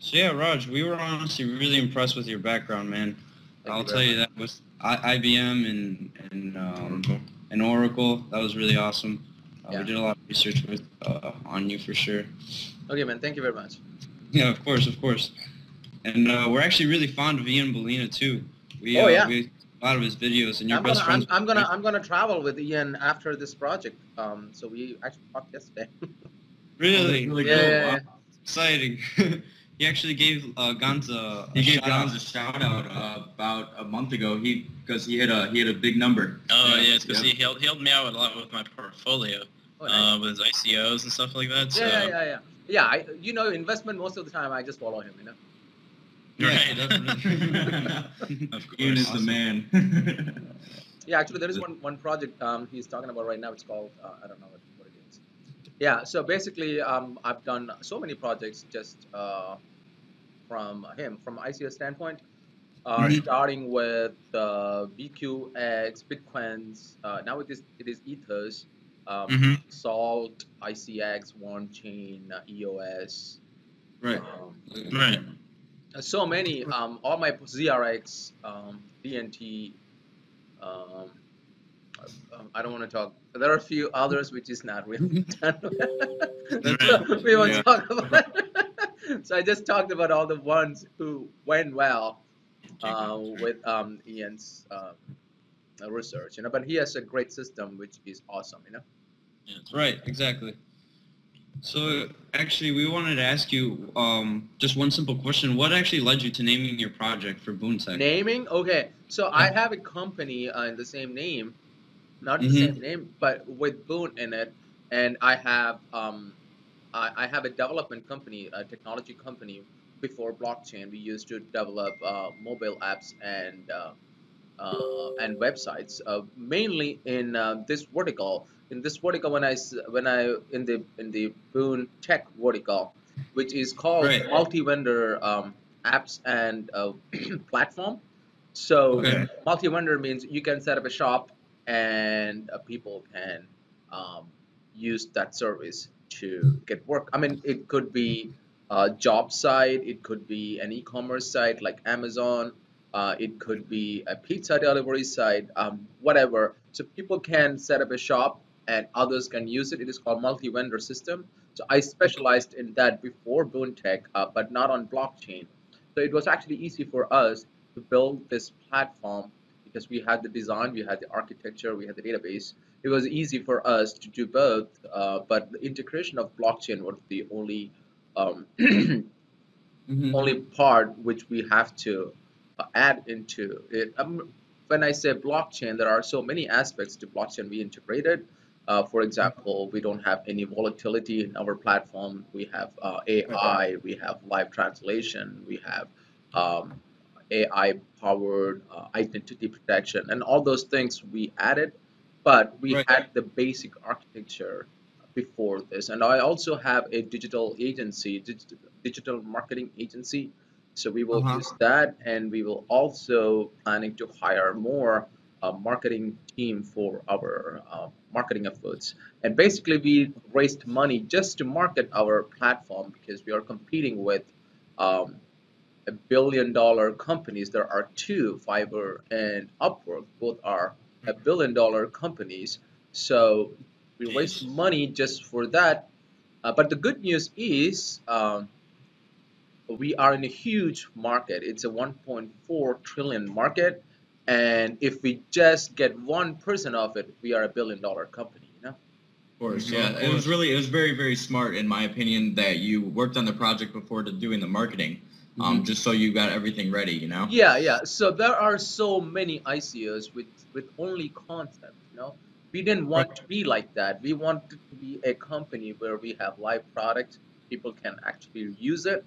So yeah, Raj, we were honestly really impressed with your background, man. I'll tell you that with IBM and Oracle, that was really awesome. We did a lot of research with on you for sure. Okay, man. Thank you very much. Yeah, of course, of course. And we're actually really fond of Ian Bolina too. We Oh yeah. we a lot of his videos, and you're best friends. I'm gonna travel with Ian after this project. So we actually talked yesterday. Really? Really Yeah, cool. yeah, Wow. yeah. Exciting. He actually gave Gonza He gave Gons a shout out about a month ago. Because he hit a big number. Oh yeah, it's because he helped me out a lot with my portfolio, nice. with his ICOs and stuff like that. So. Yeah. Investment most of the time I just follow him. Right. Of course. Ian is the man. Yeah, actually, there is one project he's talking about right now. It's called I don't know what it is. Yeah, so basically, I've done so many projects just from him, from ICO standpoint, starting with BQX, Bitcoins. Now it is Ethers, Salt, ICX, One Chain, EOS. Right. Right. So many. All my ZRX, DNT. I don't want to talk. There are a few others which is not really done. We won't talk about it. So I just talked about all the ones who went well with Ian's research, But he has a great system which is awesome, Yeah, right, exactly. So actually, we wanted to ask you just one simple question. What actually led you to naming your project for Boon.Tech? Naming? Okay. So I have a company in the same name, not the same name, but with Boon in it, and I have a development company, a technology company. Before blockchain, we used to develop mobile apps and websites, mainly in this vertical. In this vertical, when I in the Boon.Tech vertical, which is called multi-vendor apps and platform. So multi-vendor means you can set up a shop and people can use that service to get work. I mean, it could be a job site, it could be an e-commerce site like Amazon, it could be a pizza delivery site, whatever. So people can set up a shop and others can use it. It is called multi-vendor system. So I specialized in that before Boon.Tech, but not on blockchain. So it was actually easy for us to build this platform because we had the design, we had the architecture, we had the database. It was easy for us to do both, but the integration of blockchain was the only only part which we have to add into it. When I say blockchain, there are so many aspects to blockchain we integrated. For example, we don't have any volatility in our platform. We have AI, we have live translation, we have AI-powered identity protection, and all those things we added, but we had the basic architecture before this. And I also have a digital agency, digital marketing agency. So we will use that, and we will also planning to hire more marketing team for our marketing efforts. And basically, we raised money just to market our platform because we are competing with $1 billion companies. There are two, Fiverr and Upwork, both are $1 billion companies. So we raised money just for that. But the good news is we are in a huge market. It's a 1.4 trillion market. And if we just get 1% of it, we are $1 billion company, Of course, yeah. It was very, very smart, in my opinion, that you worked on the project before doing the marketing. Just so you got everything ready, Yeah. So there are so many ICOs with only concept, We didn't want to be like that. We wanted to be a company where we have live products, people can actually use it,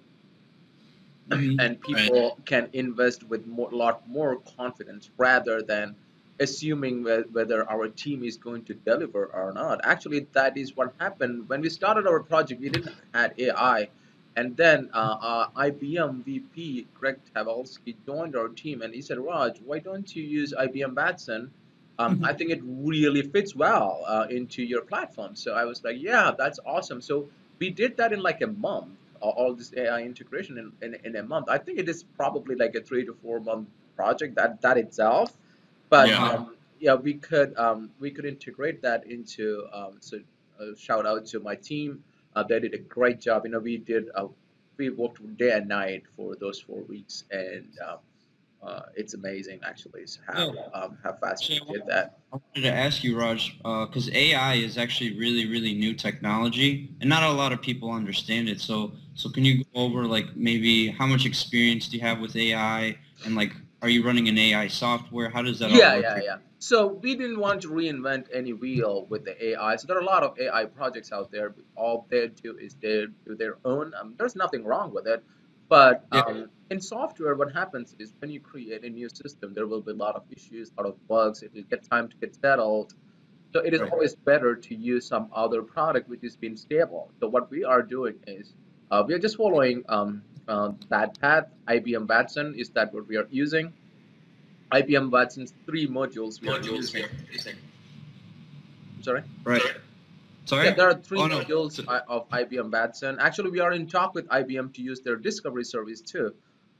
and people can invest with lot more confidence rather than assuming whether our team is going to deliver or not. Actually, that is what happened when we started our project. We didn't have AI. And then IBM VP Greg Tavalsky joined our team, and he said, Raj, why don't you use IBM Watson? I think it really fits well into your platform. So I was like, yeah, that's awesome. So we did that in like a month. all this AI integration in a month. I think it is probably like a 3 to 4 month project that itself, but yeah, we could integrate that into so shout out to my team. They did a great job. You know, we worked day and night for those 4 weeks, and it's amazing actually how fast we did that. I wanted to ask you, Raj, because AI is actually really, really new technology, and not a lot of people understand it. So can you go over like maybe how much experience do you have with AI, and like are you running an AI software? How does that all work? Yeah. So we didn't want to reinvent any wheel with the AI. So there are a lot of AI projects out there. All they do is they do their own. There's nothing wrong with it. But in software, what happens is when you create a new system, there will be a lot of issues, a lot of bugs. It will get time to get settled. So it is always better to use some other product which has been stable. So what we are doing is we are just following that path. IBM Watson is that what we are using. IBM Watson's 3 modules we are using. I'm sorry? Right. Sorry? Yeah, there are 3 modules of IBM Watson. Actually, we are in talk with IBM to use their discovery service too.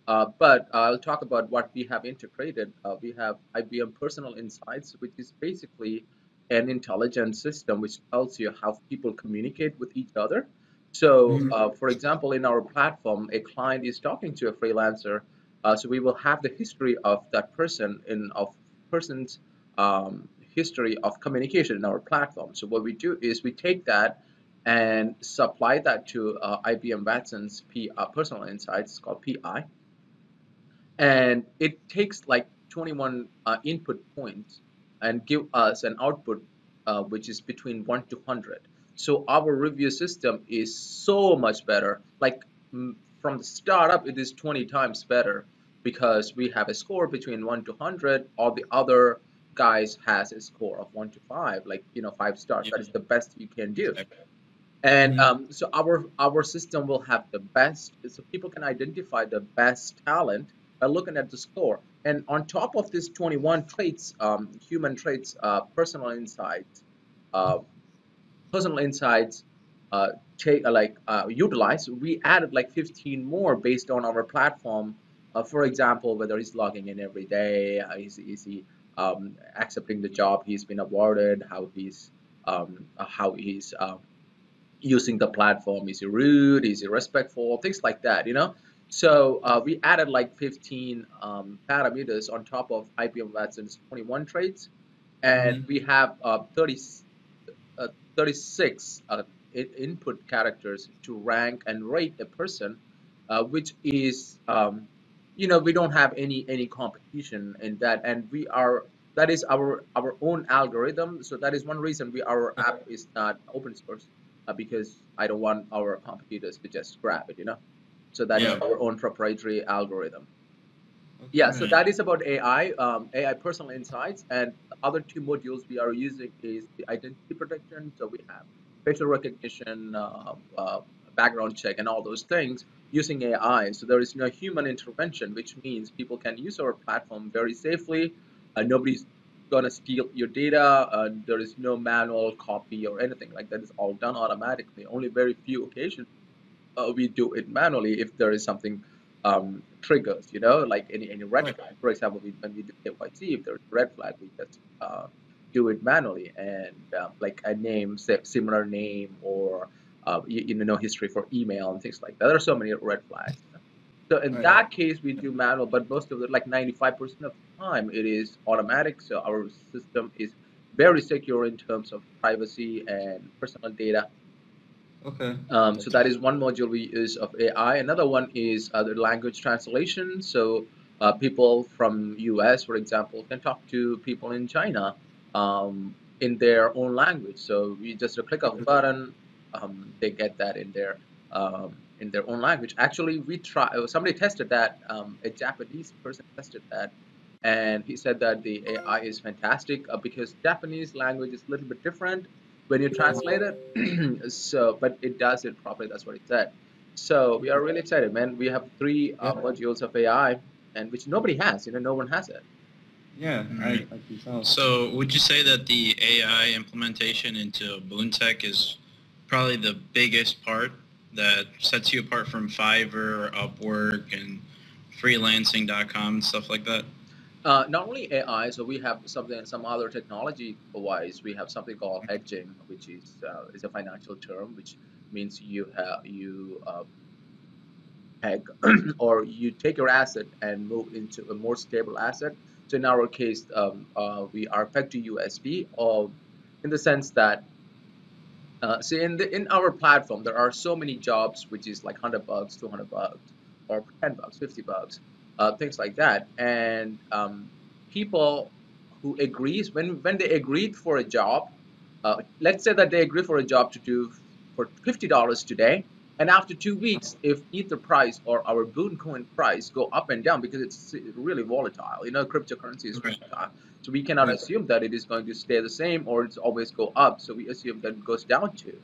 But I'll talk about what we have integrated. We have IBM Personal Insights, which is basically an intelligence system which tells you how people communicate with each other. So, for example, in our platform, a client is talking to a freelancer. So we will have the history of that person of person's history of communication in our platform. So what we do is we take that and supply that to IBM Watson's Personal Insights, it's called PI, and it takes like 21 input points and give us an output which is between 1 to 100. So our review system is so much better. Like from the startup, it is 20 times better because we have a score between 1 to 100. All the other guys has a score of 1 to 5, like 5 stars. That is the best you can do. And so our system will have the best. So people can identify the best talent by looking at the score. And on top of this 21 traits, human traits, personal insights utilize, we added like 15 more based on our platform. For example, whether he's logging in every day, is he accepting the job he's been awarded, how he's using the platform, is he rude, is he respectful, things like that, So we added like 15 parameters on top of IBM Watson's 21 traits, and we have 36 input characters to rank and rate a person, which is we don't have any competition in that, and that is our own algorithm. So that is one reason our app is not open source, because I don't want our competitors to just grab it, So that is our own proprietary algorithm. Okay. Yeah, so that is about AI, AI Personal Insights, and the other 2 modules we are using is the identity protection. So we have facial recognition, background check, and all those things using AI. So there is no human intervention, which means people can use our platform very safely. Nobody's gonna steal your data. There is no manual copy or anything like that. It's all done automatically. Only very few occasions we do it manually if there is something triggers, like any red flag. For example, when we do KYC, if there's a red flag, we just do it manually, and like a name, similar name, or no history for email and things like that. There are so many red flags. So in that case, we do manual, but most of it, like 95% of the time, it is automatic. So our system is very secure in terms of privacy and personal data. Okay. So that is one module we use of AI. Another one is the language translation. So people from US, for example, can talk to people in China in their own language. So we just a click of a button, they get that in their own language. Actually, somebody tested that. A Japanese person tested that, and he said that the AI is fantastic because Japanese language is a little bit different when you translate it. So, but it does it properly. That's what it said. So we are really excited, man. We have 3 modules of AI, and which nobody has. No one has it. Yeah, I can tell. So would you say that the AI implementation into Boon.Tech is probably the biggest part that sets you apart from Fiverr, Upwork, and freelancing.com and stuff like that? Not only AI, so we have some other technology wise. We have something called hedging, which is a financial term, which means you peg or you take your asset and move into a more stable asset. So in our case, we are pegged to USD, or in the sense that see in our platform there are so many jobs which is like $100, $200, or $10, $50, things like that, and people who agrees when they agreed for a job, let's say that they agree for a job to do for $50 today, and after 2 weeks, if Ether price or our Boon coin price go up and down, because it's really volatile, cryptocurrency is volatile, so we cannot assume that it is going to stay the same or it's always go up, so we assume that it goes down too.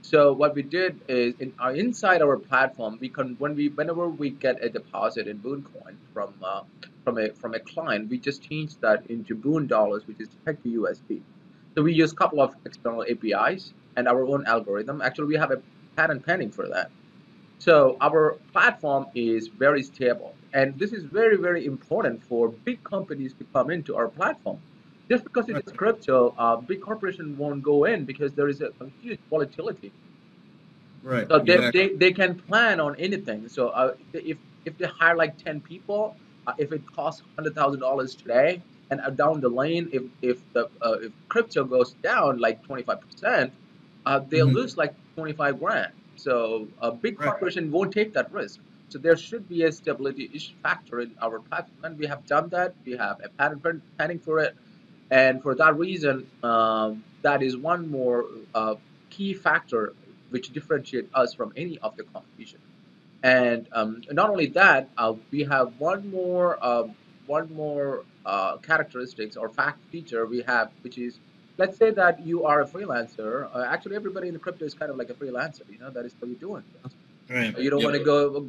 So what we did is inside our platform, whenever we get a deposit in Boon coin from a client, we just change that into Boon dollars, which is pegged to USD. So we use a couple of external APIs and our own algorithm. Actually, we have a patent pending for that. So our platform is very stable, and this is very, very important for big companies to come into our platform. Just because it is crypto, big corporation won't go in because there is a huge volatility. Right. So they can plan on anything. So if they hire like 10 people, if it costs $100,000 today, and down the lane, if crypto goes down like 25%, they'll lose like 25 grand. So a big corporation won't take that risk. So there should be a stability factor in our platform, and we have done that. We have a patent pending for it, and for that reason, that is one more key factor which differentiates us from any of the competition. And not only that, we have one more characteristics or feature we have, which is, let's say that you are a freelancer. Actually, everybody in the crypto is kind of like a freelancer. That is what you're doing. Right. You don't want to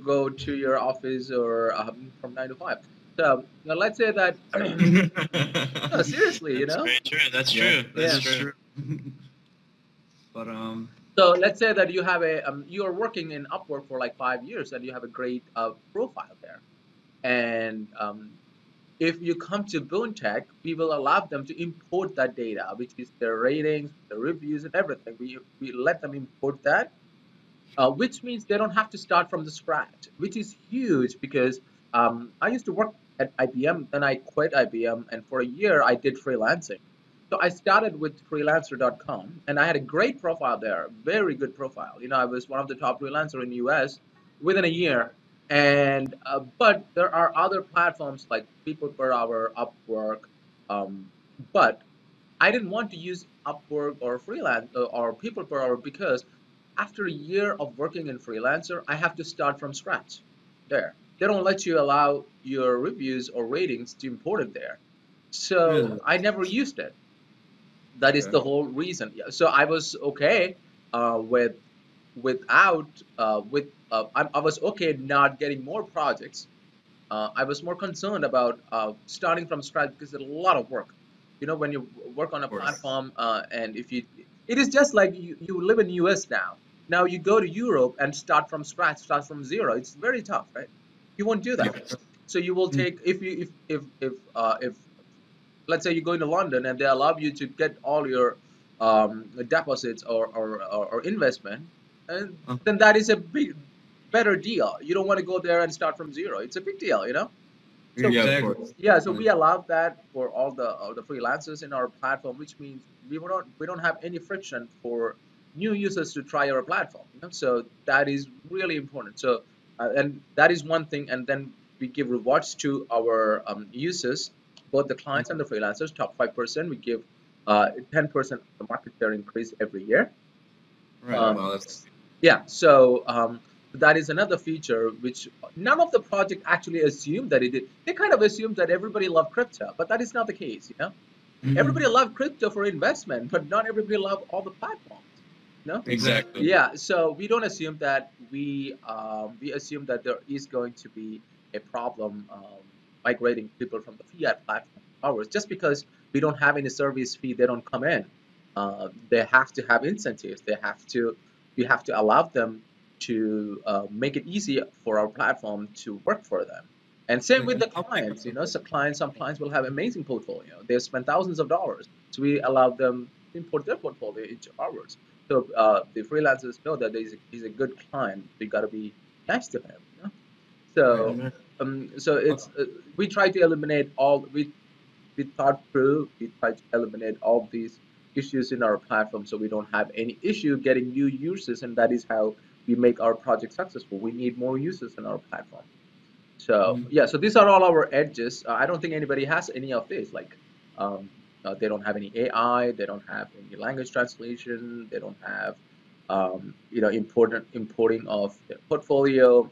go to your office or from 9 to 5. So let's say that. No, seriously, That's very true. That's true. That's true. But So let's say that you have you are working in Upwork for like 5 years and you have a great profile there, and if you come to Boon.Tech, we will allow them to import that data, which is their ratings, their reviews, and everything. We let them import that, which means they don't have to start from the scratch, which is huge because I used to work at IBM, then I quit IBM, and for a year I did freelancing. So I started with freelancer.com, and I had a great profile there, very good profile. I was one of the top freelancer in the US within a year. And but there are other platforms like People Per Hour, Upwork, but I didn't want to use Upwork or freelance or People Per Hour because after a year of working in freelancer, I have to start from scratch there. They don't let you allow your reviews or ratings to import it there. So I never used it. That is the whole reason. So I was okay I was okay not getting more projects. I was more concerned about starting from scratch because it's a lot of work. When you work on a platform, and it is just like you live in US now. Now you go to Europe and start from scratch, start from zero. It's very tough, right? You won't do that. So you will take if let's say you go into London and they allow you to get all your deposits or investment, and then that is a better deal. You don't want to go there and start from zero. It's a big deal, So, so we allow that for all the freelancers in our platform, which means we don't have any friction for new users to try our platform. So that is really important. So and that is one thing, and then we give rewards to our users, both the clients and the freelancers. Top 5%, we give 10% of the market share increase every year. Yeah, so that is another feature which none of the project actually assumed that it did. They kind of assumed that everybody loved crypto, but that is not the case. Everybody loved crypto for investment, but not everybody loved all the platforms. Exactly. Yeah, so we don't assume that. We assume that there is going to be a problem migrating people from the fiat platform to ours. Just because we don't have any service fee, they don't come in. They have to have incentives. We have to allow them to make it easy for our platform to work for them. And same with the clients, some clients will have amazing portfolio. They spend thousands of dollars. So we allow them to import their portfolio into ours. So the freelancers know that he's a good client. We got to be nice to him. So it's we try to eliminate we thought through. We try to eliminate all these issues in our platform, so we don't have any issue getting new users, and that is how we make our project successful. We need more users in our platform. So yeah, so these are all our edges. I don't think anybody has any of this. Like they don't have any AI, they don't have any language translation, they don't have importing of their portfolio.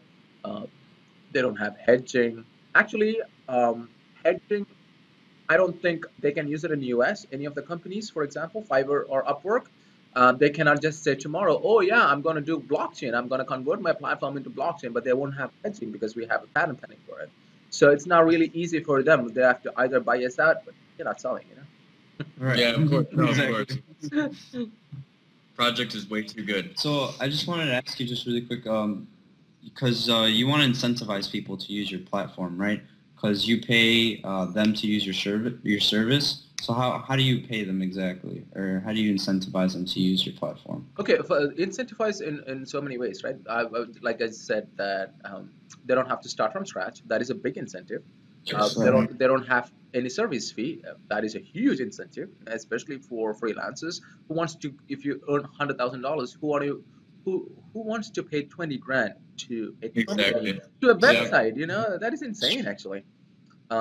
They don't have hedging. Actually, hedging, I don't think they can use it in the US. Any of the companies, for example, Fiverr or Upwork, they cannot just say tomorrow, oh yeah, I'm going to do blockchain. I'm going to convert my platform into blockchain, but they won't have hedging because we have a patent pending for it. So it's not really easy for them. They have to either buy us out, but they're not selling, Right. Yeah, of course. No, of course. Project is way too good. So I just wanted to ask you just really quick, because you want to incentivize people to use your platform, right? Because you pay them to use your service. So how do you pay them exactly, or how do you incentivize them to use your platform? Okay, incentivize in so many ways, right? Like I said, that they don't have to start from scratch. That is a big incentive. They don't have any service fee. That is a huge incentive, especially for freelancers who wants to. If you earn $100,000, who wants to pay 20 grand to a website? That is insane, actually.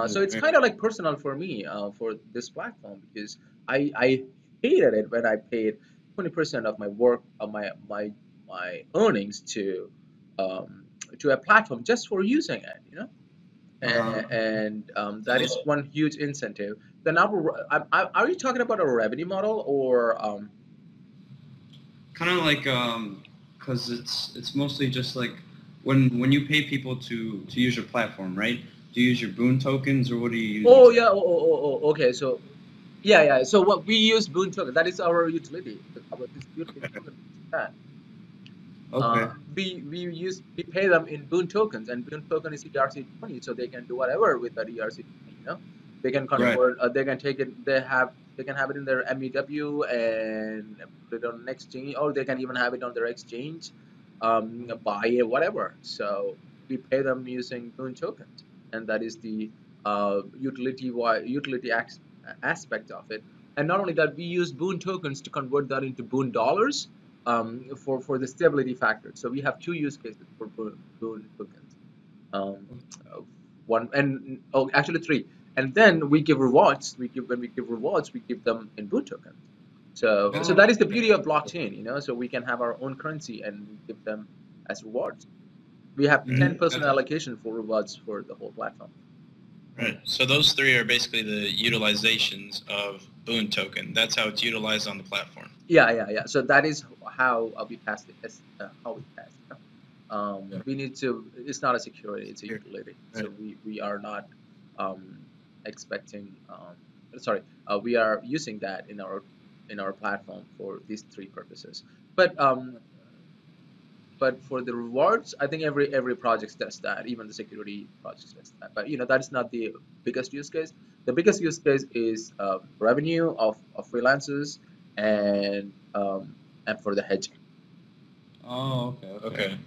So it's kind of like personal for me for this platform, because I hated it when I paid 20% of my work of my earnings to a platform just for using it. And that is one huge incentive. Then are you talking about a revenue model or kind of like because it's mostly just like when you pay people to use your platform, right? Do you use your Boon tokens, or what do you use? Oh yeah. Okay. So yeah. So what we use Boon token. That is our utility. Our utility token is that. Okay. We pay them in Boon tokens, and Boon token is ERC20, so they can do whatever with that ERC20. They can convert. They can take it. They can have it in their MEW and put it on an exchange, or they can even have it on their exchange, buy it, whatever. So we pay them using Boon tokens, and that is the utility aspect of it. And not only that, we use Boon tokens to convert that into Boon dollars for the stability factor. So we have two use cases for Boon tokens. Actually three. And then we give rewards. When we give rewards, we give them in Boon tokens. So that is the beauty of blockchain. So we can have our own currency and give them as rewards. We have 10% allocation for rewards for the whole platform. Right. So those three are basically the utilizations of Boon token. That's how it's utilized on the platform. Yeah. So that is how we pass it. How we pass. We need to. It's not a security. It's a utility. Right. So we are not expecting. We are using that in our platform for these three purposes. But for the rewards, I think every project does that. Even the security projects does that. But that's not the biggest use case. The biggest use case is revenue of freelancers and for the hedging. Oh, okay.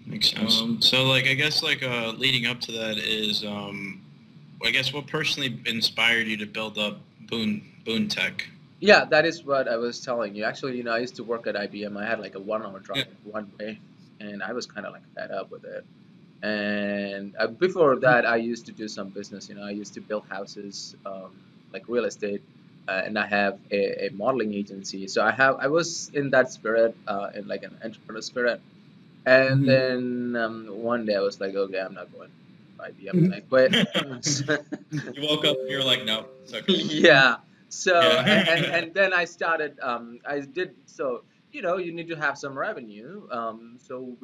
Makes sense. So I guess leading up to that is I guess what personally inspired you to build up Boon.Tech? Yeah, that is what I was telling you. Actually, I used to work at IBM. I had like a 1-hour drive one way, and I was kind of fed up with it. And before that, I used to do some business. I used to build houses, like real estate, and I have a modeling agency. So I was in that spirit, in like an entrepreneur spirit. And then one day I was like, okay, I'm not going to IBM. I quit. You woke up and you were like, no, it's okay. Yeah. So and then I started. You need to have some revenue. So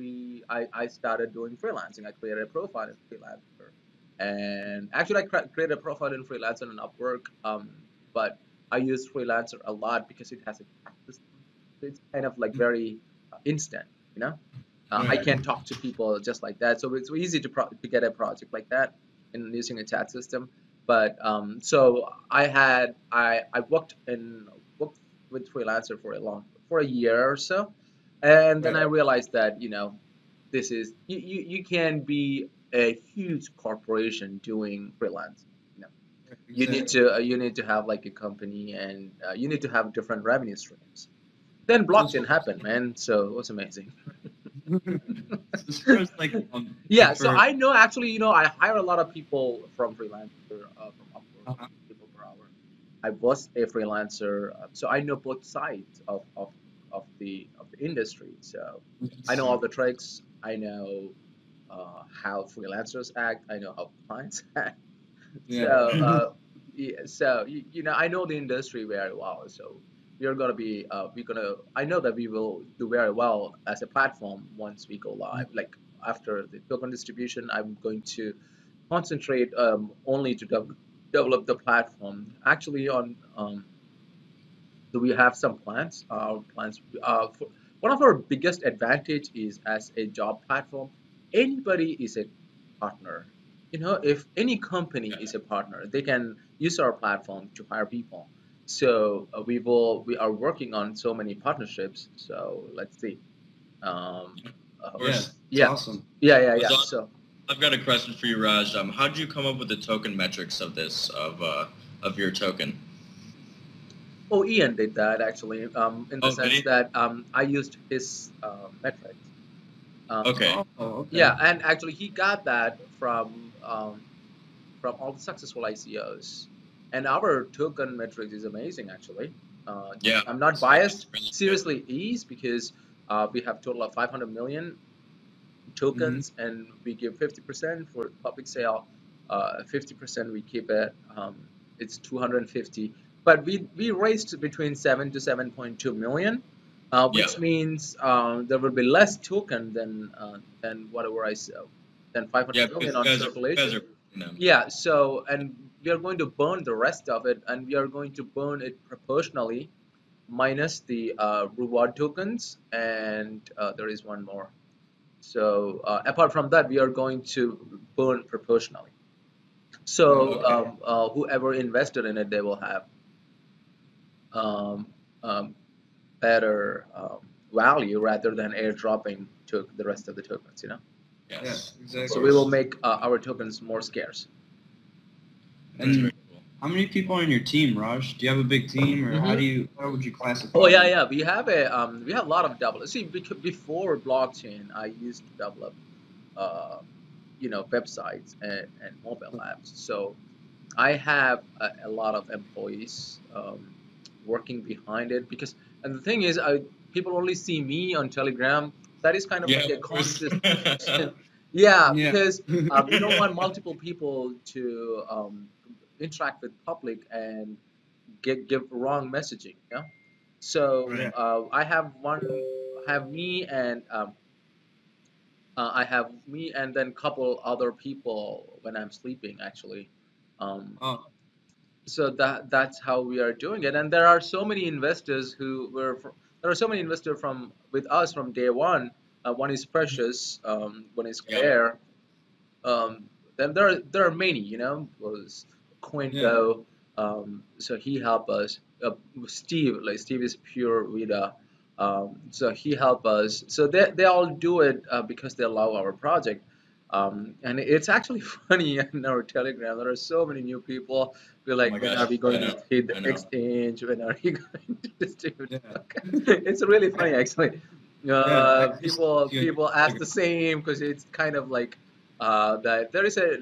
I started doing freelancing. I created a profile in Freelancer, and actually I created a profile in Freelancer and Upwork. But I use Freelancer a lot because it has a tax system. So it's kind of like very instant. I can talk to people just like that. So it's easy to get a project like that in using a chat system. But so I worked with freelancer for a year or so, and then I realized that this is you can be a huge corporation doing freelance. You need to have like a company, and you need to have different revenue streams. Then blockchain happened, man. So it was amazing. Yeah, so I know actually, I hire a lot of people from freelancer, from Upwork, people per hour. I was a freelancer, so I know both sides of the industry. So I know all the tricks. I know how freelancers act. I know how clients act. So yeah, so I know the industry very well. So I know that we will do very well as a platform once we go live. Like after the token distribution, I'm going to concentrate only to develop the platform. Actually, do we have some plans? One of our biggest advantage is as a job platform, anybody is a partner. If any company is a partner, they can use our platform to hire people. So we are working on so many partnerships. So let's see. Yeah, awesome. Yeah. So I've got a question for you, Raj. How did you come up with the token metrics of this of your token? Oh, Ian did that actually, in the sense that I used his metrics. Okay. Yeah, and actually he got that from all the successful ICOs, and our token metrics is amazing actually. Yeah. I'm not biased. Seriously, is because we have total of 500 million tokens, and we give 50% for public sale. 50% we keep it. It's 250. But we raised between 7 to 7.2 million, which means there will be less token than whatever I sell, than 500 million on circulation. Yeah. So, and we are going to burn the rest of it, and we are going to burn it proportionally, minus the reward tokens, and there is one more. So apart from that, we are going to burn proportionally. So whoever invested in it, they will have um, better value rather than airdropping to the rest of the tokens. Yes, exactly. So we will make our tokens more scarce. And how many people on your team, Raj? Do you have a big team, or how would you classify? Oh yeah. We have a lot of developers. See, before blockchain, I used to develop websites and mobile apps. So I have a lot of employees working behind it, and the thing is, people only see me on Telegram. That is kind of like a constant. Yeah, because we don't want multiple people to interact with public and give wrong messaging. Yeah. So I have me and then couple other people when I'm sleeping actually. So that's how we are doing it. And there are so many investors from with us from day one. One is Precious, one is Claire. Then there are many, was Quinto. So he helped us. Steve is pure Vita. So he helped us. So they all do it because they love our project. And it's actually funny in our Telegram. There are so many new people. We're like, when are we going to hit the exchange? When are we going to distribute? It's really funny, actually. People ask the same because it's kind of like that. There is a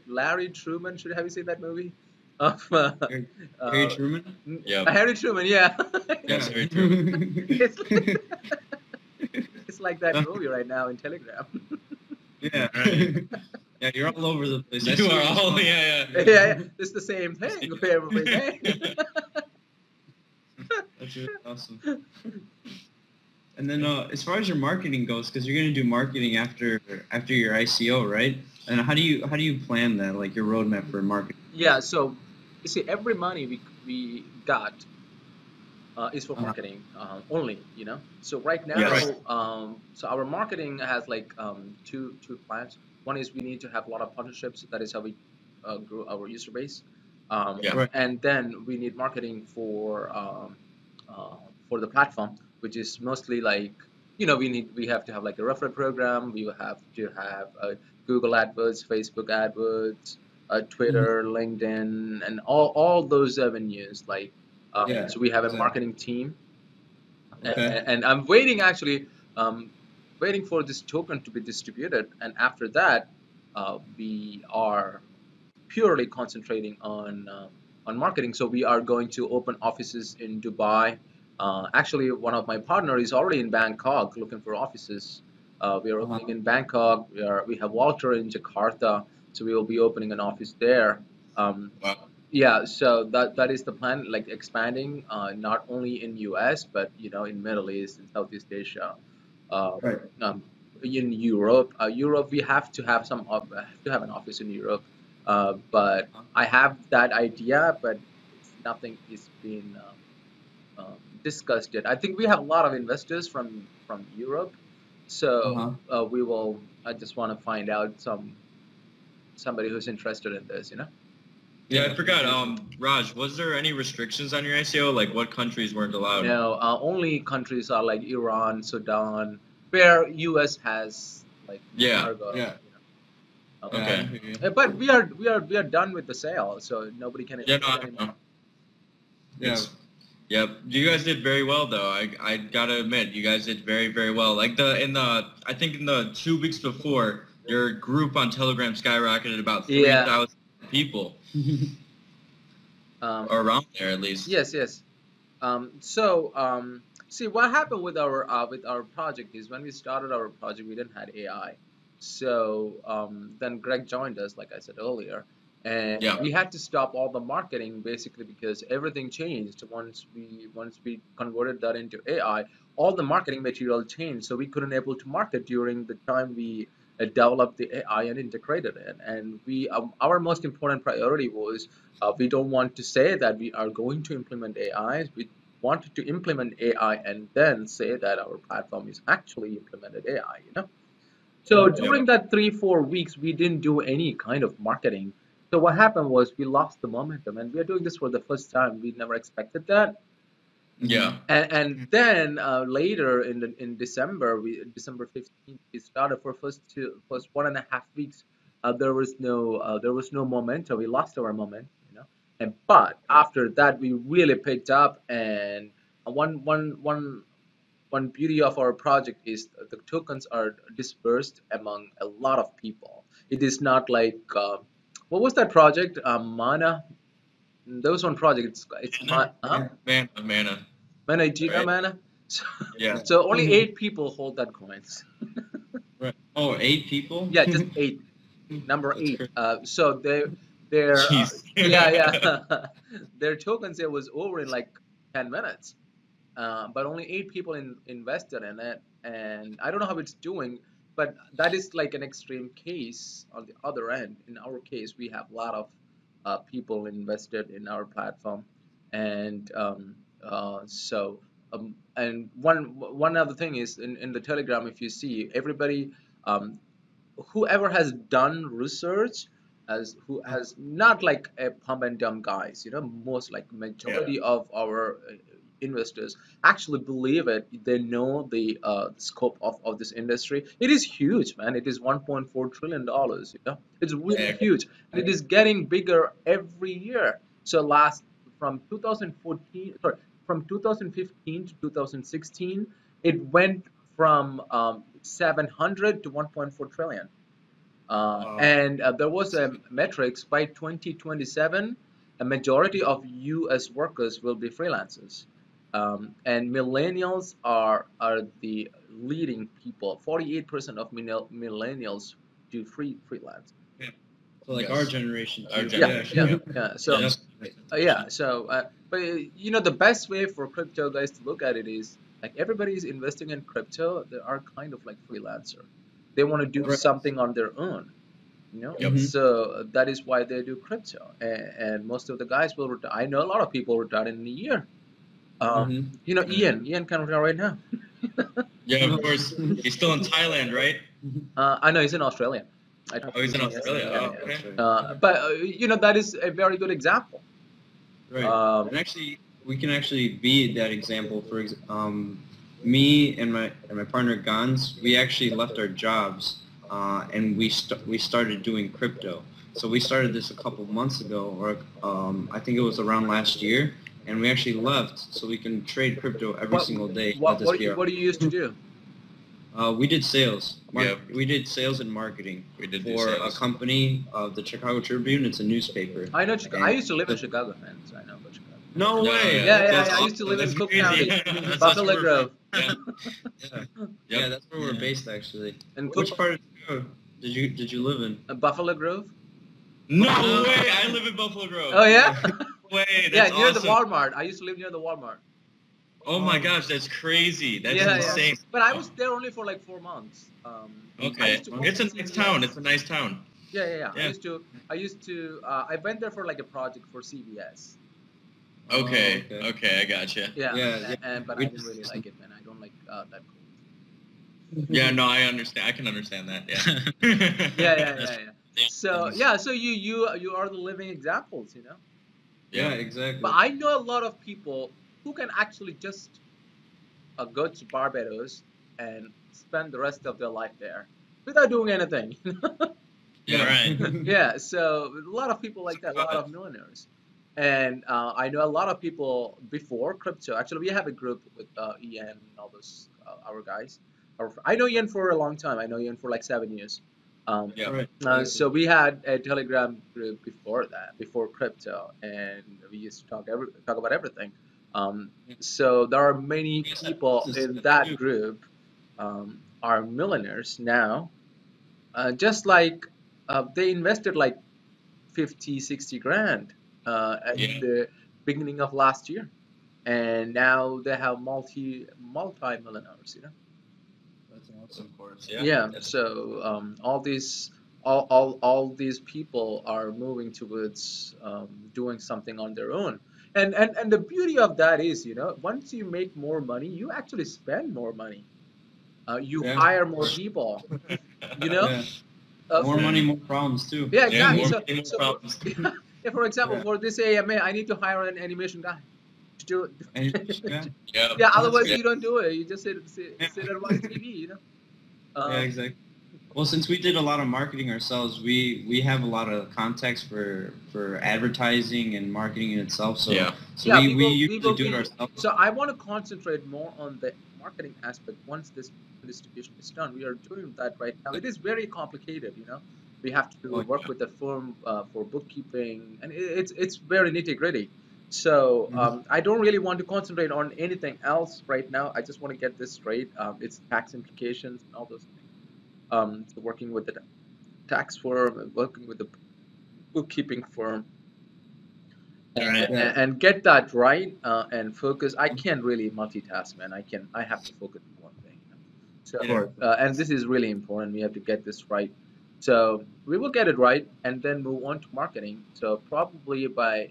Larry Truman. Have you seen that movie? Harry Truman? Yeah. Harry Truman, yeah. Yes, Harry Truman. It's like that movie right now in Telegram. Yeah. Yeah, you're all over the place. You are all, yeah. It's the same thing every day. That's really awesome. And then as far as your marketing goes, because you're going to do marketing after your ICO, right? And how do you plan that, like your roadmap for marketing? Yeah, so you see, every money we got, is for marketing only. So right now, Yes. so our marketing has like two plans. One is we need to have a lot of partnerships. That is how we grow our user base. Yeah. And then we need marketing for the platform, which is mostly like, we have to have like a referral program. We will have to have Google AdWords, Facebook AdWords, Twitter, LinkedIn, and all those avenues. Like, so we have a marketing team, and I'm waiting actually, waiting for this token to be distributed, and after that, we are purely concentrating on marketing. So we are going to open offices in Dubai. Actually, one of my partners is already in Bangkok looking for offices. We are opening in Bangkok. We have Walter in Jakarta, so we will be opening an office there. Wow. Yeah, so that is the plan, like expanding not only in US but in Middle East and Southeast Asia. Uh, um, in Europe, Europe we have to have have to have an office in Europe. But I have that idea, but nothing is being discussed yet. I think we have a lot of investors from Europe, so we will. I just want to find out somebody who's interested in this. Yeah, I forgot. Raj, was there any restrictions on your ICO? Like, what countries weren't allowed? No, only countries are like Iran, Sudan, where US has like embargo. Okay. But we are done with the sale, so nobody can invest anymore. Yep. You guys did very well, though. I gotta admit, you guys did very, very well. Like I think in the 2 weeks before, your group on Telegram skyrocketed about 3,000 people. Or around there, at least. Yes. See, what happened with our project is when we started our project, we didn't have AI. So then Greg joined us, like I said earlier, and we had to stop all the marketing basically because everything changed once we converted that into AI. All the marketing material changed, so we couldn't able to market during the time we developed the AI and integrated it. And our most important priority was we don't want to say that we are going to implement AI. We wanted to implement AI and then say that our platform is actually implemented AI. So during that 3-4 weeks, we didn't do any kind of marketing. So what happened was we lost the momentum, and we are doing this for the first time. We never expected that. Yeah. And then later in December, December 15th, we started for first 1.5 weeks. There was no momentum. We lost our momentum, but after that, we really picked up. And one beauty of our project is the tokens are dispersed among a lot of people. It is not like what was that project? Mana. There was one project. It's Mana. Mana Giga Mana. So, Yeah. so only 8 people hold that coins. Right. Oh, 8 people? Yeah, just 8. Number 8. So their their token sale was over in like 10 minutes. But only 8 people invested in it, and I don't know how it's doing, but that is like an extreme case. On the other end, in our case, we have a lot of people invested in our platform, and and one other thing is in the Telegram, if you see everybody, whoever has done research, who has not like a pump and dump guys, most like majority of our investors actually believe it. They know the scope of this industry. It is huge, man. It is $1.4 trillion. It's really huge, and it is getting bigger every year. So from 2015 to 2016, it went from 700 to 1.4 trillion. And there was a metrics by 2027, a majority of U.S. workers will be freelancers. And millennials are the leading people. 48% of millennials do freelance. Yeah. So like our generation. Yeah. So but the best way for crypto guys to look at it is like everybody is investing in crypto. They are kind of like freelancer. They want to do something on their own. So that is why they do crypto. And most of the guys will retire. I know a lot of people retire in a year. You know, Ian Canada right now. Yeah, of course. He's still in Thailand, right? I know he's in Australia. Oh, he's in Australia. Oh, okay. But you know, that is a very good example. Right. And actually, we can actually be that example. For me and my partner Gans, we actually left our jobs and we started doing crypto. So we started this a couple months ago, or I think it was around last year, and we actually left so we can trade crypto every single day. What do you used to do? We did sales. We did sales and marketing for a company, the Chicago Tribune. It's a newspaper. I know Chicago. I used to live in Chicago, man. So I know about Chicago. No way. Yeah. I used to live in Cook County, Buffalo Grove. Yeah, that's where we're based actually. And which part of Chicago did you live in? Buffalo Grove. No way! I live in Buffalo Grove. Oh yeah. Way. That's near the Walmart. I used to live near the Walmart. Oh my gosh, that's crazy. That's insane. But I was there only for like 4 months. Okay. It's a nice town. It's a nice town. Yeah. I went there for like a project for CBS. Okay. I gotcha. Yeah. But I didn't really like it, man. I don't like that cold. Yeah, no, I understand. I can understand that. Yeah. Yeah. So you are the living examples, you know. Yeah, exactly. But I know a lot of people who can actually just go to Barbados and spend the rest of their life there without doing anything. Yeah, right. Yeah, so a lot of people like that, a lot of millionaires. And I know a lot of people before crypto. Actually, we have a group with Ian and all those our guys. I know Ian for a long time. I know Ian for like 7 years. So we had a Telegram group before that, before crypto, and we used to talk about everything. So there are many people in that group are millionaires now. Just like they invested like 50, 60 grand at the beginning of last year, and now they have multi-millionaires, you know. That's awesome, of course. Yeah. So all these people are moving towards doing something on their own. And the beauty of that is, you know, once you make more money, you actually spend more money. You hire more people. You know, more money, more problems too. Yeah, exactly. More problems. Yeah, for example, for this AMA, I need to hire an animation guy to do it. Yeah. Otherwise, you don't do it. You just sit and watch TV. You know. Yeah, exactly. Well, since we did a lot of marketing ourselves, we have a lot of contacts for advertising and marketing in itself. So we usually do it ourselves. So I want to concentrate more on the marketing aspect once this distribution is done. We are doing that right now. It is very complicated, you know. We have to work with the firm for bookkeeping, and it's very nitty-gritty. So I don't really want to concentrate on anything else right now. I just want to get this straight. It's tax implications and all those things. So working with the tax firm, working with the bookkeeping firm, and get that right and focus. I can't really multitask, man. I have to focus on one thing. You know? So and this is really important. We have to get this right. So we will get it right and then move on to marketing. So probably by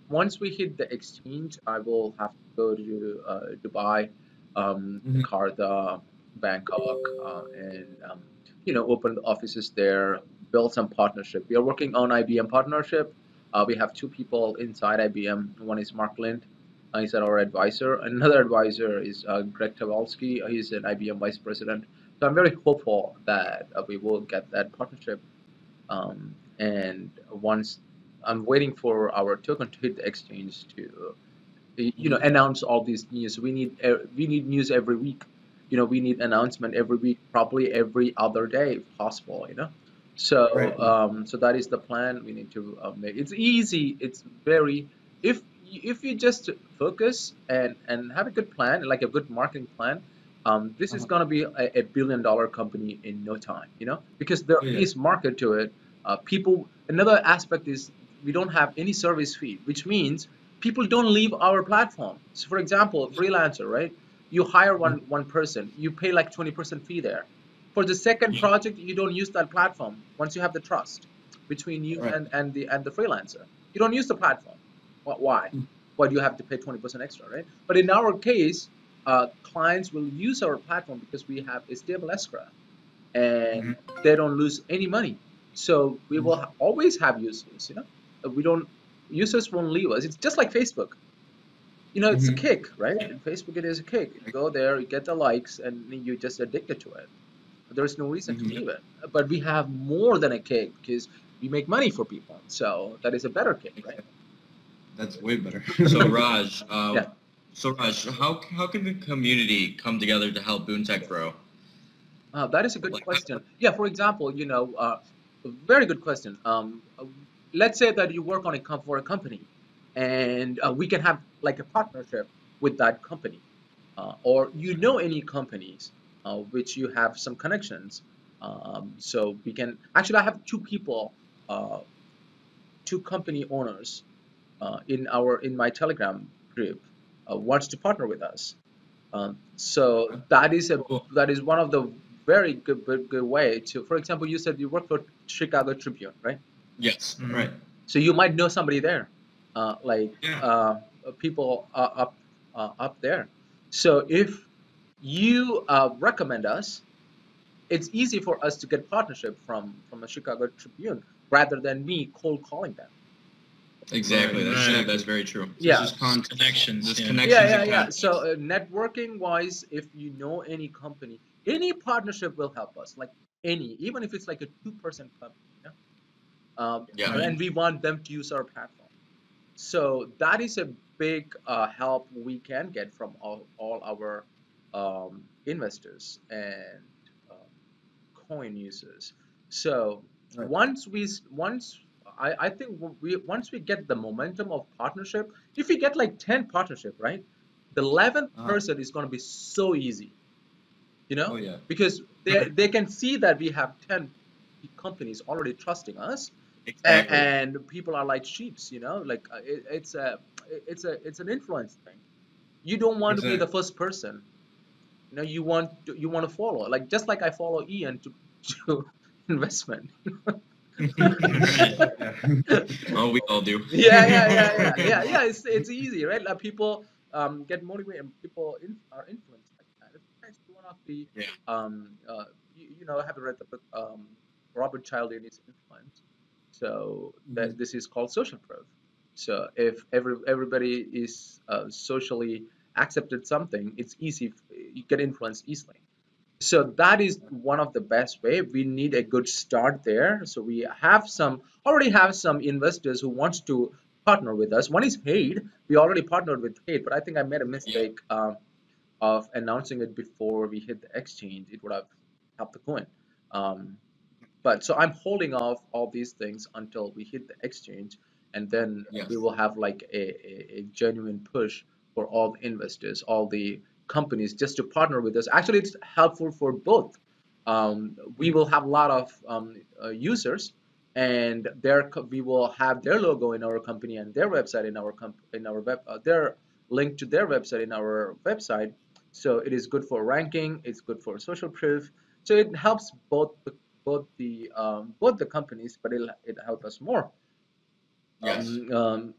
once we hit the exchange, I will have to go to Dubai, Jakarta, Bangkok, and you know, open the offices there, build some partnership. We are working on IBM partnership. We have 2 people inside IBM. One is Mark Lind. He's our advisor. Another advisor is Greg Tawalski. He's an IBM vice president. So I'm very hopeful that we will get that partnership. And once I'm waiting for our token to hit the exchange to, you know, announce all these news. We need news every week. You know, we need announcement every week, probably every other day if possible, you know. So so that is the plan we need to make. It's easy. It's very, if you just focus and have a good plan, like a good marketing plan, this is going to be a $1 billion company in no time, you know, because there is market to it. Another aspect is we don't have any service fee, which means people don't leave our platform. So for example, freelancer, right? You hire one person, you pay like 20% fee there. For the second project, you don't use that platform once you have the trust between you and the freelancer. You don't use the platform. Why? why do you have to pay 20% extra, right? But in our case, clients will use our platform because we have a stable escrow, and they don't lose any money. So we will always have users, you know. Users won't leave us. It's just like Facebook. You know, it's a kick, right? In Facebook, it is a kick. You go there, you get the likes, and you're just addicted to it. There's no reason to leave it. But we have more than a kick because we make money for people. So that is a better kick, right? That's way better. So Raj, how can the community come together to help Boon.Tech grow? That is a good question. Yeah, for example, you know, very good question. Let's say that you work on for a company, and we can have like a partnership with that company, or you know any companies which you have some connections. So we can actually, I have two people, two company owners in my Telegram group wants to partner with us. So that is one of the very good way to. For example, you said you work for Chicago Tribune, right? Yes, right. So you might know somebody there, people up there. So if you recommend us, it's easy for us to get partnership from a Chicago Tribune rather than me cold calling them. Exactly. That's very true. Yeah. This is connections. Yeah. So networking wise, if you know any company, any partnership will help us. Like even if it's like a 2-person company, and we want them to use our platform. So that is a big help we can get from all our investors and coin users. So once I think once we get the momentum of partnership, if we get like 10 partnership, right, the 11th person is going to be so easy, you know, because they can see that we have 10 companies already trusting us. Exactly. And people are like sheeps, you know, like it's an influence thing. You don't want to be the first person, you know. You want to follow, like just like I follow Ian to investment. Oh, we all do. Yeah. It's easy, right? Like people get motivated, and people are influenced like that. It's one of the you know, have you read the book Robert Cialdini's Influence? So this is called social proof. So if everybody is socially accepted something, it's easy. You get influenced easily. So that is one of the best way. We need a good start there. So we already have some investors who wants to partner with us. One is Haid. We already partnered with Haid, but I think I made a mistake of announcing it before we hit the exchange. It would have helped the coin. But so I'm holding off all these things until we hit the exchange, and then we will have like a genuine push for all the investors, all the companies, just to partner with us. Actually, it's helpful for both. We will have a lot of users, and we will have their logo in our company and their website in our web, their link to their website in our website. So it is good for ranking. It's good for social proof. So it helps both the companies, but it helps us more. Yes.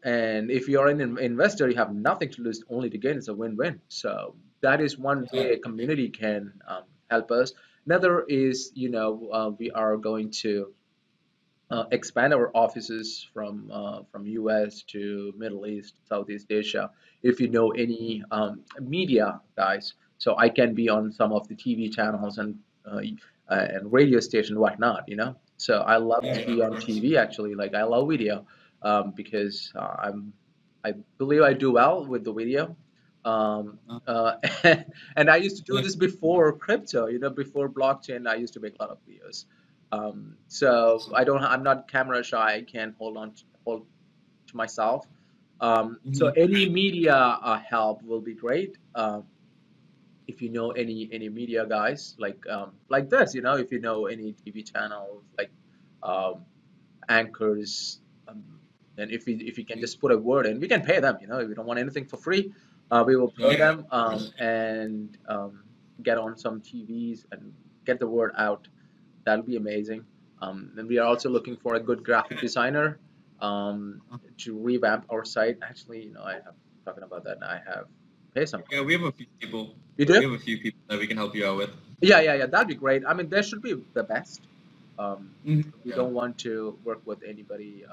And if you're an investor, you have nothing to lose, only to gain. It's a win-win. So that is one way a community can help us. Another is, you know, we are going to expand our offices from US to Middle East, Southeast Asia. If you know any media guys, so I can be on some of the TV channels and radio station, whatnot, you know. So I love to be on TV actually. Like I love video because I believe I do well with the video. Um, uh, and I used to do this before crypto, you know, before blockchain. I used to make a lot of videos. So I'm not camera shy. I can hold to myself. So any media help will be great. If you know any media guys like this, you know, if you know any TV channels like um, anchors, and if you can just put a word in, we can pay them. You know, if we don't want anything for free, we will pay them and get on some TVs and get the word out. That'll be amazing. And we are also looking for a good graphic designer to revamp our site. Actually, you know, I have talking about that. I have pay some. Yeah, we have a few people. You do? We have a few people that we can help you out with. Yeah. That'd be great. I mean, there should be the best. We Yeah. don't want to work with anybody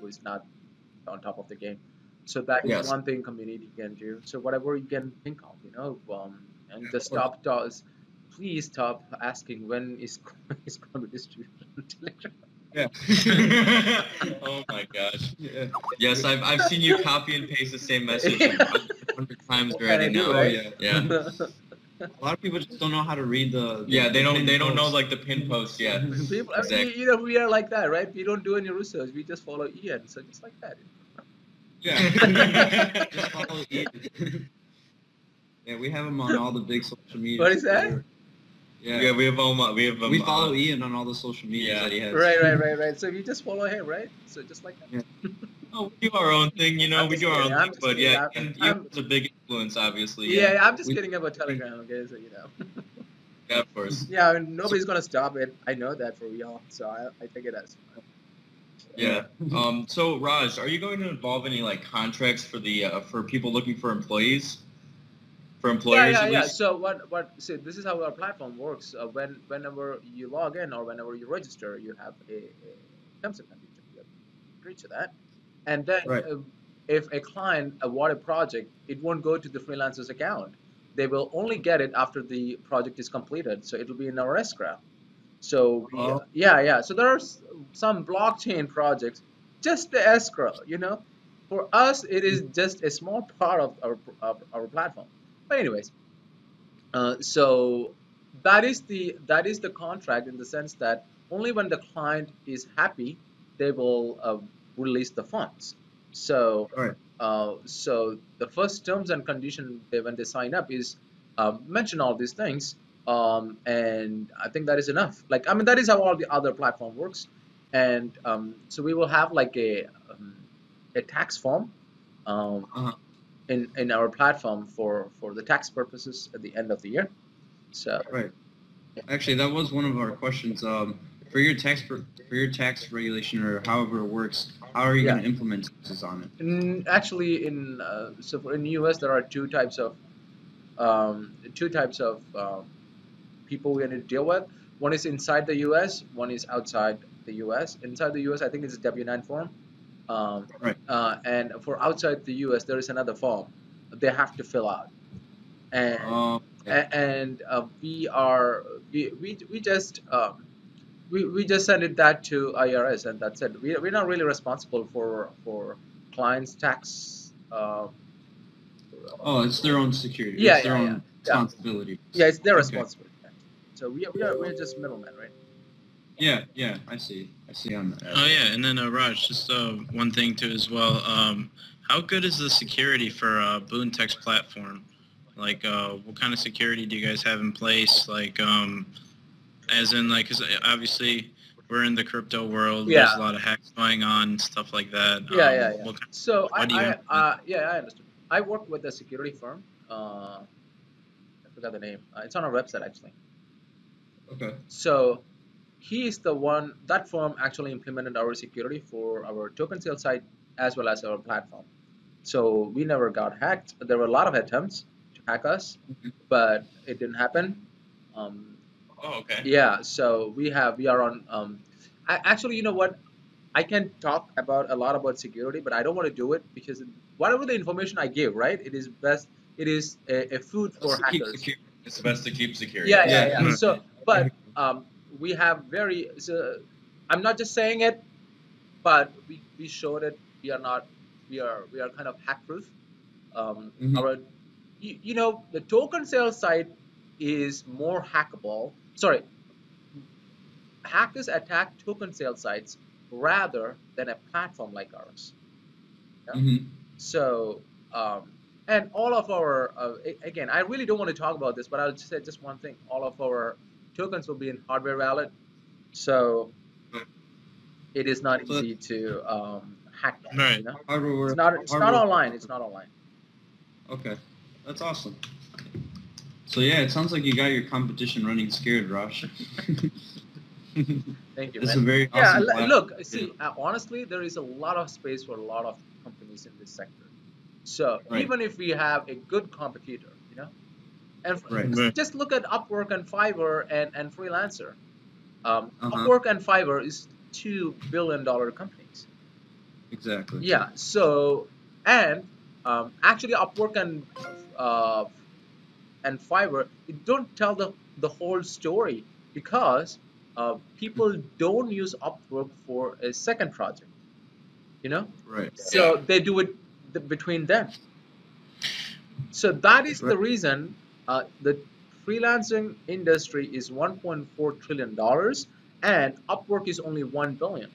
who is not on top of the game. So that is Yes. one thing community can do. So whatever you can think of, and just please stop asking when is going to be distributed on Telegram. Yeah. Oh my gosh. Yeah. Yes, I've seen you copy and paste the same message 100 times already now. Right? Yeah. A lot of people just don't know how to read the they don't know post. like the pin post yet. People, Exactly. we are like that, right? We don't do any research. We just follow Ian. So just like that. Yeah. Just follow Ian. Yeah, we have him on all the big social media. What is that? Yeah, we have we follow Ian on all the social media that he has. Right. So we just follow him, right? So just like that. Yeah. Oh, we do our own thing, we do our own thing, but yeah, Ian's a big influence, obviously. Yeah, I'm just kidding about Telegram, okay? So Yeah, of course. Yeah, I mean, nobody's gonna stop it. I know that for real, so I take it as. Yeah. So Raj, are you going to involve any like contracts for the for people looking for employees? For employers, at Yeah. least? So so this is how our platform works. Whenever you log in or whenever you register, you have a terms and conditions. You have to agree to that. And then if a client award a project, it won't go to the freelancer's account. They will only get it after the project is completed. So it'll be in our escrow. So So there are some blockchain projects, just the escrow. For us, it is just a small part of our platform. But anyways, so that is the contract in the sense that only when the client is happy, they will release the funds. So so the first terms and condition when they sign up is mention all these things, and I think that is enough. That is how all the other platform works, and so we will have like a tax form in our platform for the tax purposes at the end of the year. So Actually, that was one of our questions. For your tax regulation or however it works, how are you going to implement taxes on it? Actually, in the US, there are two types of people we need to deal with. One is inside the US, one is outside the US. Inside the US, I think it's a W-9 form. And for outside the US, there is another form they have to fill out. And we just send that to IRS, and that's it. We're not really responsible for clients' tax. It's their own security. It's their own responsibility. Yeah, it's their responsibility. So we're just middlemen, right? Yeah, I see on that. Oh yeah, and then Raj, just one thing too as well. How good is the security for Boon.Tech's platform? Like, what kind of security do you guys have in place? Like, as in, like, because obviously we're in the crypto world. Yeah. There's a lot of hacks going on, stuff like that. So I understood. I work with a security firm. I forgot the name. It's on our website actually. Okay. So he is the one, that firm actually implemented our security for our token sale site as well as our platform. So we never got hacked. There were a lot of attempts to hack us, but it didn't happen. Okay. Yeah, so we are on. Actually, you know what? I can talk about a lot about security, but I don't want to do it because whatever the information I give, right? It is best. It is a food for hackers. It's best to keep secure. Yeah. So, but we have So I'm not just saying it, but we showed it. We are kind of hack proof. Our the token sale site is more hackable. Sorry, hackers attack token sale sites rather than a platform like ours. So and all of our again, I really don't want to talk about this, but I'll just say just one thing: all of our tokens will be in hardware wallet, so it is not easy to hack them. Right. It's not online. It's not online. Okay, that's awesome. So yeah, it sounds like you got your competition running scared, Raj. Thank you. It's a very awesome look, see, honestly, there is a lot of space for a lot of companies in this sector. So even if we have a good competitor, and just look at Upwork and Fiverr and Freelancer. Upwork and Fiverr is $2 billion companies. Exactly. Yeah. So and actually Upwork and Fiverr, it don't tell the whole story, because people don't use Upwork for a second project. Right. So they do it between them. So that is the reason the freelancing industry is $1.4 trillion and Upwork is only 1 billion.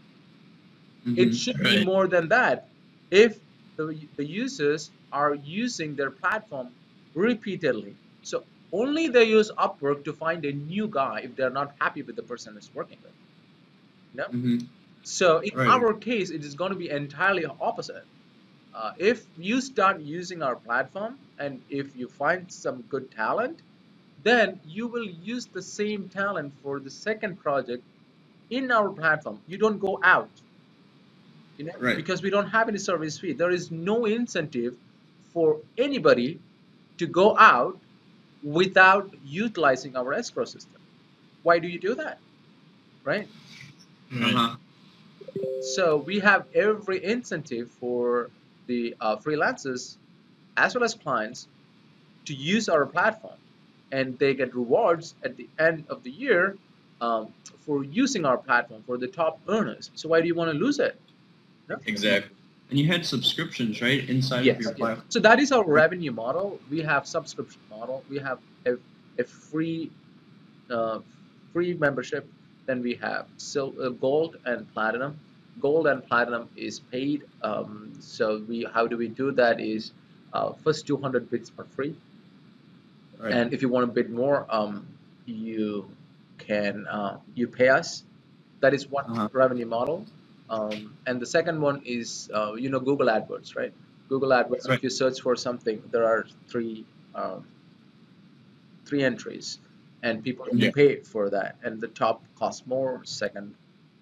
It should be more than that if the users are using their platform repeatedly. So only they use Upwork to find a new guy if they're not happy with the person that's working with. So in our case, it is going to be entirely opposite. If you start using our platform and if you find some good talent, then you will use the same talent for the second project in our platform. You don't go out, because we don't have any service fee. There is no incentive for anybody to go out without utilizing our escrow system. Why do you do that? Right? So we have every incentive for the freelancers as well as clients to use our platform, and they get rewards at the end of the year for using our platform, for the top earners. So why do you want to lose it? No? Exactly. And you had subscriptions, right, inside of your platform? So that is our revenue model. We have subscription model. We have a free membership. Then we have gold and platinum. Gold and platinum is paid. So how do we do that is first 200 bids are free. And if you want to bid more, you can you pay us. That is one revenue model. And the second one is Google AdWords, right? Google AdWords. If you search for something, there are three entries, and people pay for that. And the top costs more, second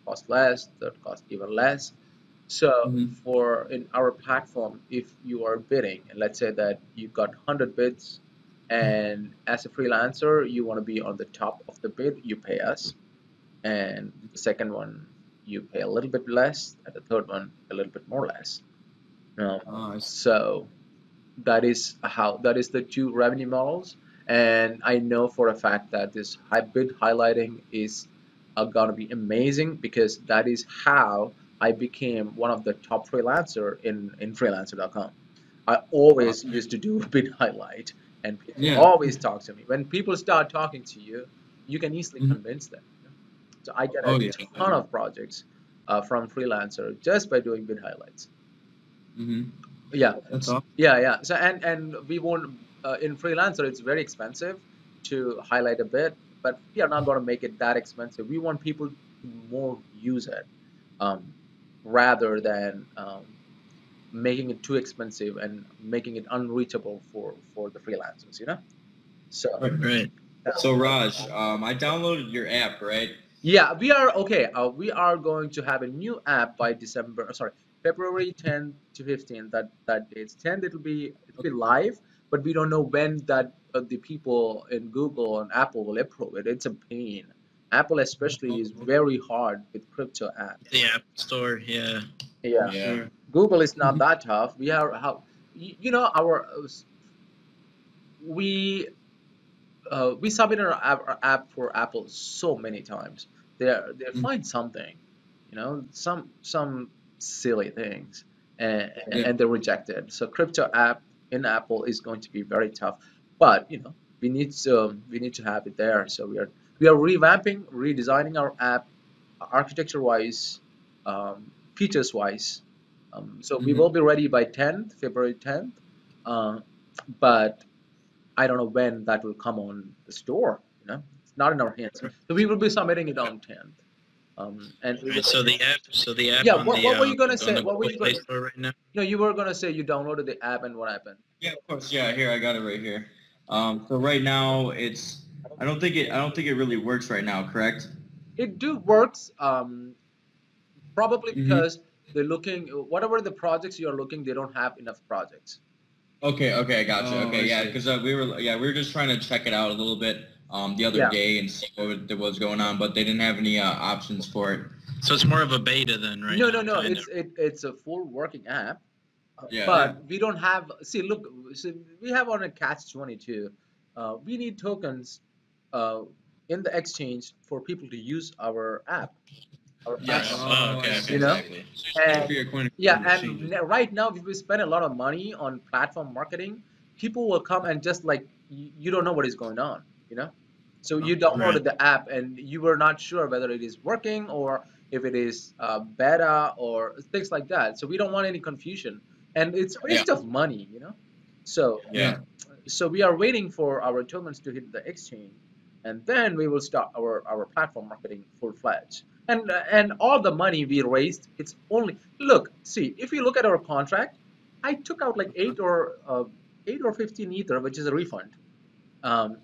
costs less, third costs even less. So in our platform, if you are bidding, and let's say that you got 100 bids, and as a freelancer, you want to be on the top of the bid, you pay us. And the second one, you pay a little bit less, and the third one, a little bit more less. So that is the two revenue models. And I know for a fact that this bid highlighting is going to be amazing, because that is how I became one of the top freelancer in freelancer.com. I always used to do bid highlight, and people always talk to me. When people start talking to you, you can easily convince them. So I get a ton of projects from freelancer just by doing bid highlights. Yeah, that's awesome. Yeah. So and we won't in freelancer, it's very expensive to highlight a bid, but we are not going to make it that expensive. We want people to more use it rather than making it too expensive and making it unreachable for the freelancers. So So Raj, I downloaded your app, right? Yeah, we are okay. We are going to have a new app by February 10th to 15th. That date's 10th. It'll be live, but we don't know when that the people in Google and Apple will approve it. It's a pain. Apple especially is very hard with crypto apps. The App Store, yeah. Google is not that tough. We are we submitted our app for Apple so many times. They find something, some silly things, and they're rejected. So crypto app in Apple is going to be very tough, but we need to have it there. So we are revamping, redesigning our app, architecture wise, features wise. So we will be ready by February 10th, but I don't know when that will come on the store. It's not in our hands. So we will be submitting it on 10th. So the app. Yeah. On what were you gonna say? What were you Play Store right now? No, you were gonna say you downloaded the app, and what happened? Yeah, of course. Yeah, here I got it right here. So right now I don't think it really works right now. Correct? It works. Probably because they're looking, whatever the projects you're looking, they don't have enough projects. Okay, I gotcha. Oh, Okay, I yeah, see. because we were just trying to check it out a little bit the other Yeah. day and see what was going on, but they didn't have any options for it. So it's more of a beta then, right? No, now, no. kind It's a full working app, Yeah. but we don't have. See, look, so we have on a catch-22. We need tokens in the exchange for people to use our app, our Yes. platform. Oh, okay, I okay, see. You know, exactly. So you're paying and for your coin yeah, exchanges. and right now we spend a lot of money on platform marketing. People will come and just like you don't know what is going on, you know. So you Right. downloaded the app and you were not sure whether it is working or if it is beta or things like that. So we don't want any confusion, and it's a waste of money, you know. So Yeah. so we are waiting for our tokens to hit the exchange, and then we will start our platform marketing full fledged. And all the money we raised, it's only look. See, if you look at our contract, I took out like 8 or 15 ether, which is a refund, um,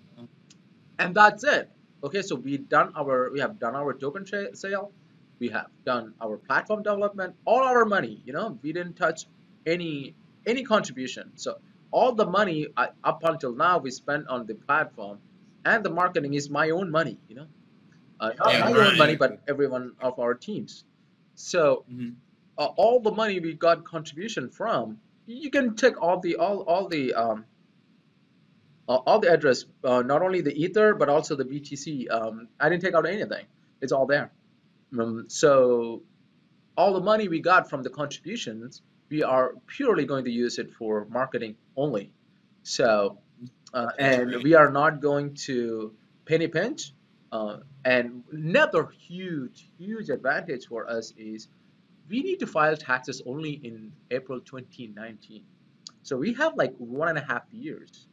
and that's it. Okay, so we have done our token sale, we have done our platform development, all our money. You know, we didn't touch any contribution. So all the money up until now we spent on the platform, and the marketing is my own money. You know, not Yeah, my own right. money, but everyone of our teams. So Mhm. all the money we got contribution from, you can check all the address, not only the Ether but also the BTC. I didn't take out anything; it's all there. So all the money we got from the contributions, we are purely going to use it for marketing only. So That's and great. we are not going to penny pinch. And another huge advantage for us is we need to file taxes only in April 2019. So we have like 1.5 years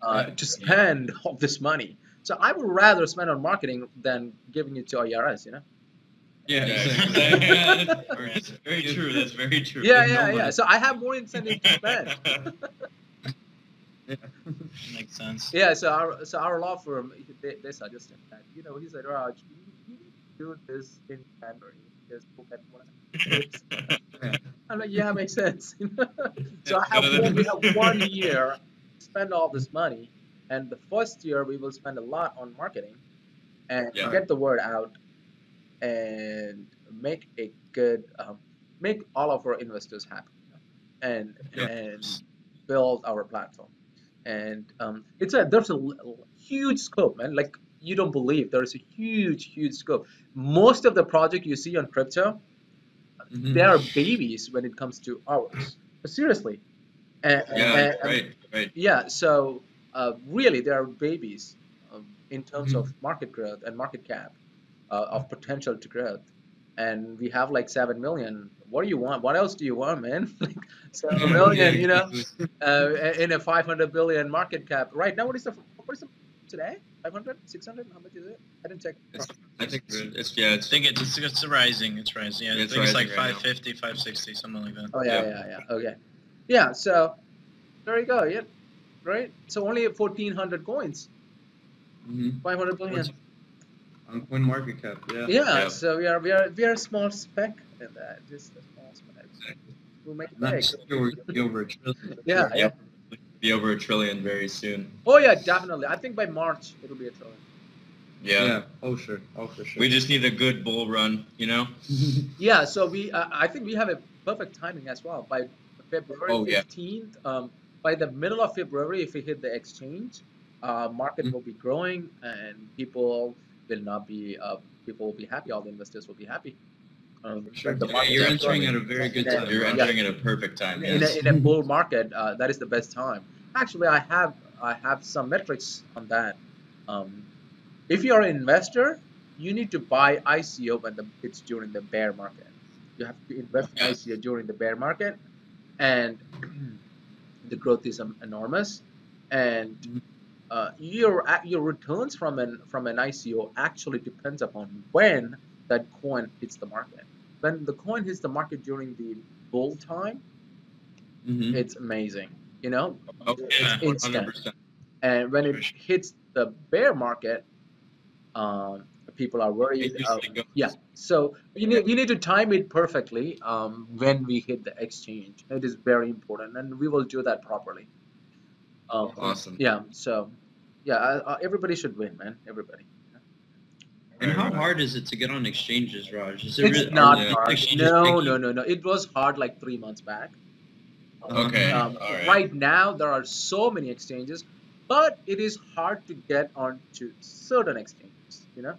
Right. to spend all this money. So I would rather spend on marketing than giving it to IRS, you know? Yeah, Yeah, exactly. exactly. That's Or very give, true. That's very true. Yeah, give yeah, no yeah. money. So I have more incentive to spend. Yeah. Makes sense. Yeah, so our law firm, they suggested that, you know, he said, Raj, you need to do this in January because we'll get 1.5 years. Yeah. I'm like, yeah, makes sense. Yeah. So So we have 1 year to spend all this money, and the first year we will spend a lot on marketing and Yeah. get the word out and make a good make all of our investors happy, you know, yeah. and build our platform. And there's a huge scope, man. Like you don't believe there's a huge scope. Most of the project you see on crypto, they Mhm. are babies when it comes to ours. But seriously, and, Yeah. and Right. yeah, so really they are babies in terms of Mhm. market growth and market cap of potential to growth. And we have like 7 million. What do you want? What else do you want, man? Like 7 million, you know, Exactly. in a 500 billion market cap. Right now, what is the today? 500, 600? How much is it? I didn't check. It's, I think I think it's rising. It's rising. Yeah, I It's think it's like rising right now. 550, 560, something like that. Oh Yeah. yeah. Okay. Yeah. So there you go. Yeah. Right. So only 1,400 coins, Mhm. 500 billion. On coin market cap. Yeah. Yeah. Yeah. So we are a small speck in that. Just a small speck. We'll make it Not big. sure we're gonna be over a trillion. For Yeah. sure. Yeah. Be over 1 trillion very soon. Oh yeah, definitely. I think by March it'll be a trillion. Yeah. Yeah. Oh sure. Oh for sure. We just need a good bull run, you know? Yeah. So I think we have a perfect timing as well. By February Oh, yeah. 15th, by the middle of February, if we hit the exchange, market will be growing and people will be happy. All the investors will be happy. For sure. When the Yeah, market you're is entering growing. at a very good Yeah, time. You're Raj. entering at a perfect time, in yes. a bull market, that is the best time. Actually, I have some metrics on that. Um, if you're an investor, you need to buy ICO when it's during the bear market. You have to invest in Yeah. ICO during the bear market, and the growth is enormous. And Mhm. your returns from an ICO actually depends upon when that coin hits the market. When the coin hits the market during the bull time, Mhm. it's amazing. You know, Oh, it's yeah, instant. 100%. And when it For sure. hits the bear market, um, People are worried. Interesting. Yeah, so we need to time it perfectly when we hit the exchange. It is very important, and we will do that properly. Awesome. Yeah, so yeah, everybody should win, man. Everybody. And how hard is it to get on exchanges, Raj? Is it It's really, not are hard. exchanges No, picky? no, no, no. It was hard like 3 months back. Okay. All right. Right now, there are so many exchanges, but it is hard to get onto certain exchanges, you know?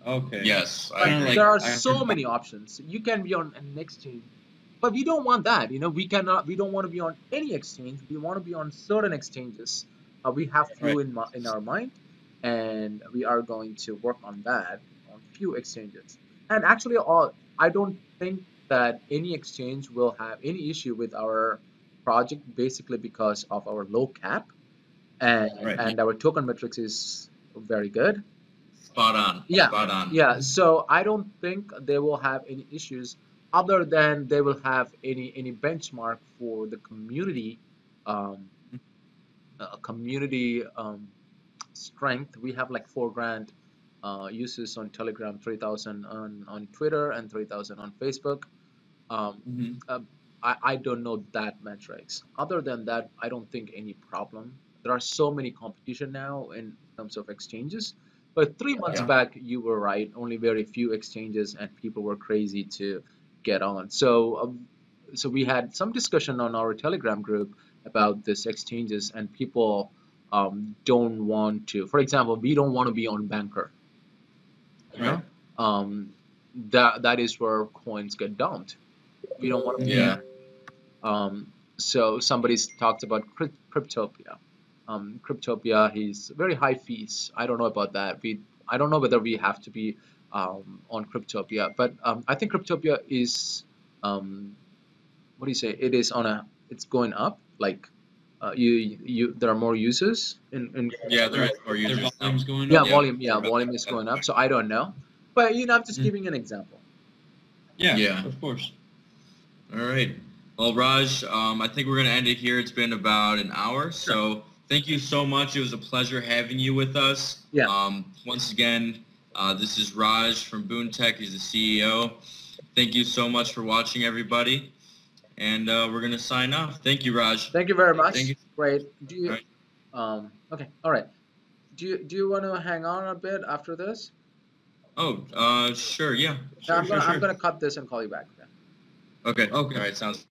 Okay. Yes. But there are so many options. You can be on an exchange, but we don't want that. You know, we don't want to be on any exchange. We want to be on certain exchanges. We have few in our mind, and we are going to work on that on few exchanges. And actually, I don't think that any exchange will have any issue with our project, basically because of our low cap and our token metrics is very good. Spot on. Yeah, Spot on. yeah. So I don't think they will have any issues other than they will have any benchmark for the community um, community strength. We have like 4 grand users on Telegram, 3,000 on Twitter, and 3,000 on Facebook. Um, uh, I don't know that metrics. Other than that, I don't think any problem. There are so many competition now in terms of exchanges. But 3 months back, you were right. Only very few exchanges, and people were crazy to get on. So we had some discussion on our Telegram group about this exchanges, and people don't want to. For example, we don't want to be on Banker. You know, that is where coins get dumped. We don't want to be there. So somebody's talked about Cryptopia. Cryptopia, he's very high fees. I don't know about that. I don't know whether we have to be on Cryptopia, but I think Cryptopia is what do you say? It's going up. Like there are more users in Yeah, there is more users. Their volume's going yeah, up. volume is going up. So I don't know, but I'm just giving an example. Yeah, of course. All right. Well, Raj, I think we're going to end it here. It's been about an hour. So thank you so much. It was a pleasure having you with us. Yeah. Once again, this is Raj from Boon.Tech. He's the CEO. Thank you so much for watching, everybody. And we're going to sign off. Thank you, Raj. Thank you very much. Thank you. Great. Do you, okay. All right. Do you want to hang on a bit after this? Oh, sure. Yeah. Sure, I'm gonna cut this and call you back. Okay. All right. Sounds